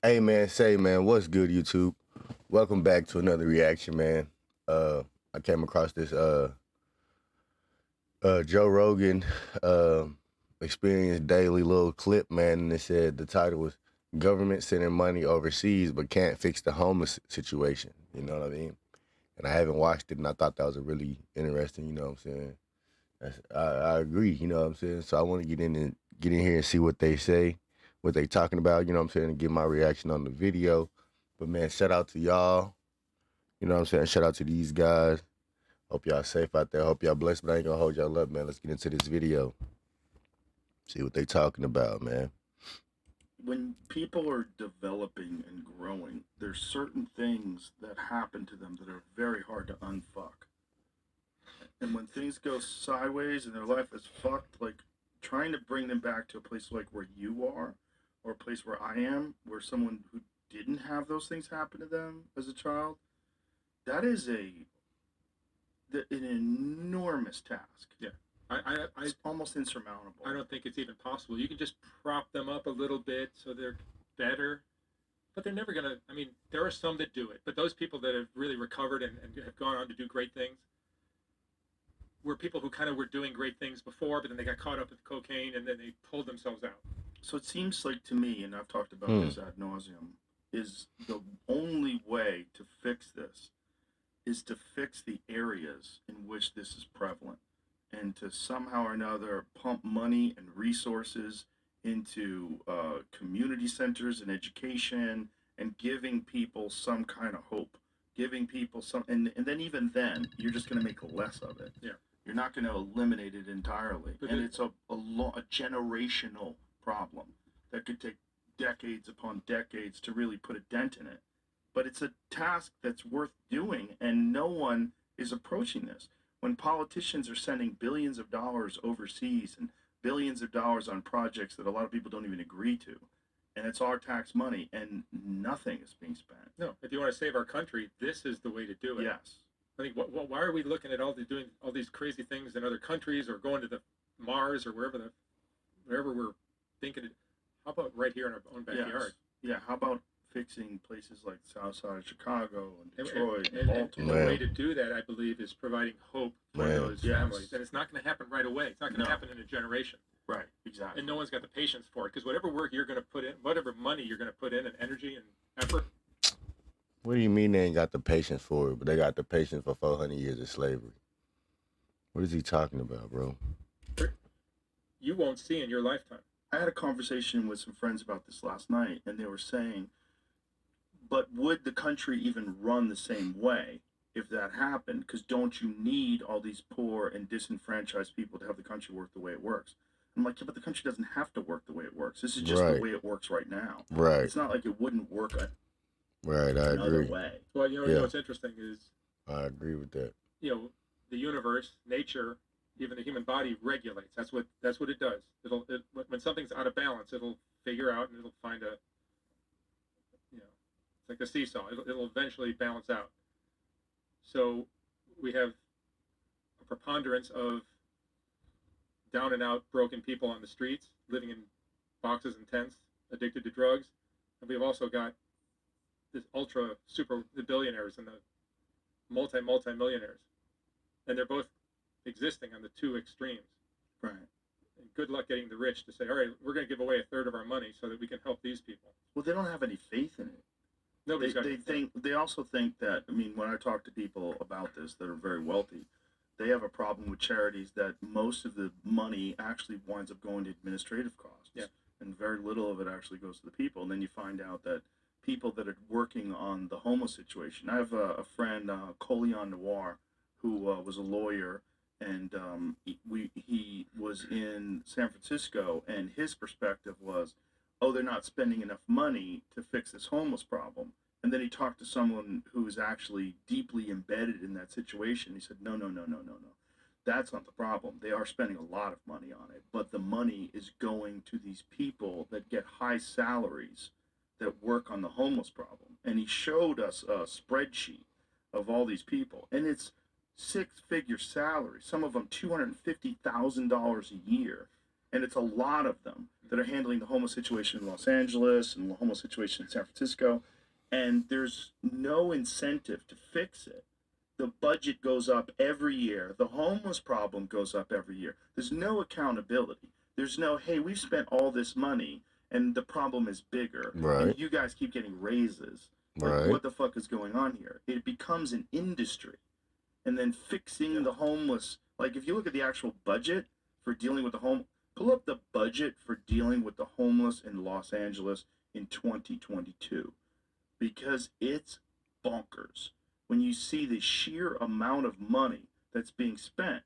Hey man, say man, what's good YouTube? Welcome back to another reaction, man. I came across this Joe Rogan uh experience daily little clip, man, and it said the title was Government Sending Money Overseas But Can't Fix the Homeless Situation. You know what I mean? And I haven't watched it and I thought that was a really interesting, you know what I'm saying? I agree, you know what I'm saying? So I want to get in here and see what they say, what they talking about, you know what I'm saying, and give my reaction on the video. But man, shout out to y'all. You know what I'm saying? Shout out to these guys. Hope y'all safe out there. Hope y'all blessed, but I ain't gonna hold y'all up, man. Let's get into this video. See what they talking about, man. When people are developing and growing, there's certain things that happen to them that are very hard to unfuck. And when things go sideways and their life is fucked, like trying to bring them back to a place like where you are, or a place where I am, where someone who didn't have those things happen to them as a child, that is an enormous task. Yeah. I It's almost insurmountable. I don't think it's even possible. You can just prop them up a little bit so they're better, but they're never gonna. I mean, there are some that do it, but those people that have really recovered and have gone on to do great things were people who kind of were doing great things before, but then they got caught up with cocaine and then they pulled themselves out. So it seems like to me, and I've talked about Hmm. this ad nauseum, is the only way to fix this is to fix the areas in which this is prevalent and to somehow or another pump money and resources into community centers and education and giving people some kind of hope, giving people some, and then even then, you're just going to make less of it. Yeah. You're not going to eliminate it entirely. But And it's a generational problem that could take decades upon decades to really put a dent in it. But it's a task that's worth doing, and no one is approaching this. When politicians are sending billions of dollars overseas and billions of dollars on projects that a lot of people don't even agree to, and it's our tax money, and nothing is being spent. No, if you want to save our country, this is the way to do it. Yes. I think. Why are we looking at doing all these crazy things in other countries or going to the Mars or wherever we're thinking? How about right here in our own backyard? Yes. Yeah. How about fixing places like South Side of Chicago and And, Detroit and, and, and, Baltimore? and the Man. way to do that, I believe, is providing hope for Man. those Yes. families. And it's not going to happen right away. It's not going to No. happen in a generation. Right. Exactly. And no one's got the patience for it because whatever work you're going to put in, whatever money you're going to put in, and energy and effort. What do you mean they ain't got the patience for it, but they got the patience for 400 years of slavery? What is he talking about, bro? You won't see in your lifetime. I had a conversation with some friends about this last night, and they were saying, but would the country even run the same way if that happened? Because don't you need all these poor and disenfranchised people to have the country work the way it works? I'm like, yeah, but the country doesn't have to work the way it works. This is just Right. the way it works right now. Right. It's not like it wouldn't work Right, I another agree. way. Well, you know Yeah. what's interesting is, I agree with that. the universe, nature, even the human body regulates. That's what it does. When something's out of balance, it'll figure out and it'll find it's like a seesaw. It'll eventually balance out. So we have a preponderance of down and out broken people on the streets living in boxes and tents, addicted to drugs, and we've also got this ultra super the billionaires and the multi millionaires, and they're both existing on the two extremes. Right. And good luck getting the rich to say, all right, we're going to give away a third of our money so that we can help these people. Well, they don't have any faith in it. Nobody's got. They also think that, I mean, when I talk to people about this that are very wealthy, they have a problem with charities that most of the money actually winds up going to administrative costs. Yeah. And very little of it actually goes to the people. And then you find out that people that are working on the homeless situation. I have a friend, Colion Noir, who was a lawyer, and he was in San Francisco, and his perspective was, oh, they're not spending enough money to fix this homeless problem. And then he talked to someone who was actually deeply embedded in that situation. He said, no, no, no, no, no, no. That's not the problem. They are spending a lot of money on it, but the money is going to these people that get high salaries that work on the homeless problem. And he showed us a spreadsheet of all these people, and it's six-figure salaries. Some of them $250,000 a year, and it's a lot of them. that are handling the homeless situation in Los Angeles and the homeless situation in San Francisco, and there's no incentive to fix it. The budget goes up every year. The homeless problem goes up every year. There's no accountability. There's no, hey, we've spent all this money and the problem is bigger. Right. And you guys keep getting raises. Like, Right. what the fuck is going on here? It becomes an industry. And then fixing the homeless, like if you look at the actual budget for dealing with the pull up the budget for dealing with the homeless in Los Angeles in 2022, because it's bonkers when you see the sheer amount of money that's being spent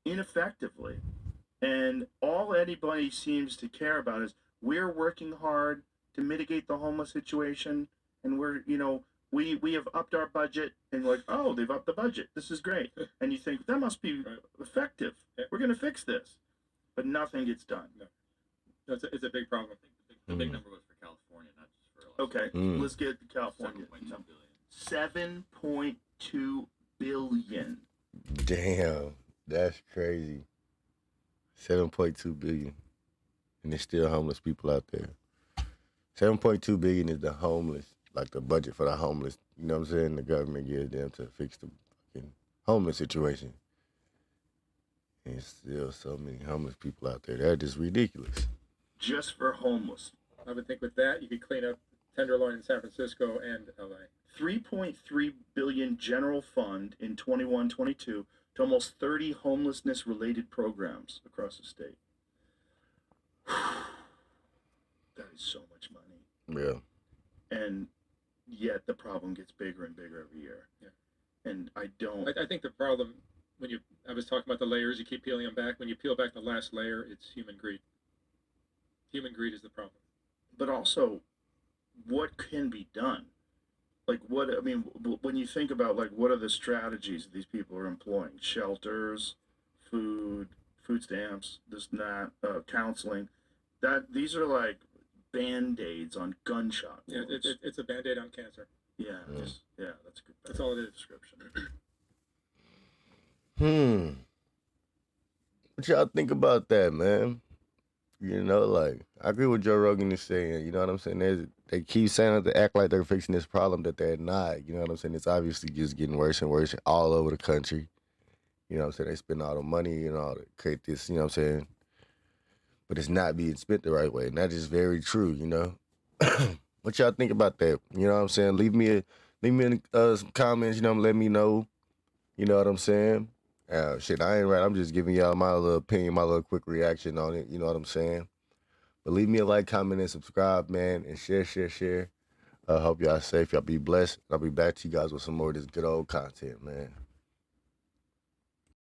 ineffectively. And all anybody seems to care about is we're working hard to mitigate the homeless situation, and we're, we have upped our budget, and like, oh, they've upped the budget. This is great. And you think that must be effective. We're going to fix this. But nothing gets done. No, it's a big problem. The big number was for California, not just for Los Okay, Mm. let's get the California. 7.2 billion. Damn, that's crazy. 7.2 billion, and there's still homeless people out there. 7.2 billion is the homeless, like the budget for the homeless. You know what I'm saying? The government gives them to fix the fucking homeless situation. And there's still so many homeless people out there. That is ridiculous. Just for homeless. I would think with that you could clean up Tenderloin in San Francisco and LA. 3.3 billion general fund in 21-22 to almost 30 homelessness related programs across the state. That is so much money. Yeah. And yet the problem gets bigger and bigger every year. Yeah. And I don't. I think the problem I was talking about the layers, you keep peeling them back. When you peel back the last layer, it's human greed. Human greed is the problem. But also, what can be done? Like when you think about like what are the strategies these people are employing? Shelters, food stamps, this and that, counseling. These are like band-aids on gunshot wounds. Yeah, it's a band-aid on cancer. Yeah, that's a good. That's all it is. Description. What y'all think about that, man? Like, I agree with Joe Rogan is saying, you know what I'm saying? They keep saying that they act like they're fixing this problem that they're not. You know what I'm saying? It's obviously just getting worse and worse all over the country. You know what I'm saying? They spend all the money, to create this, you know what I'm saying? But it's not being spent the right way. And that is very true, What y'all think about that? You know what I'm saying? Leave me in some comments, let me know. You know what I'm saying? Shit, I ain't right. I'm just giving y'all my little opinion, my little quick reaction on it. You know what I'm saying? But leave me a like, comment, and subscribe, man. And share. Hope y'all safe. Y'all be blessed. I'll be back to you guys with some more of this good old content, man.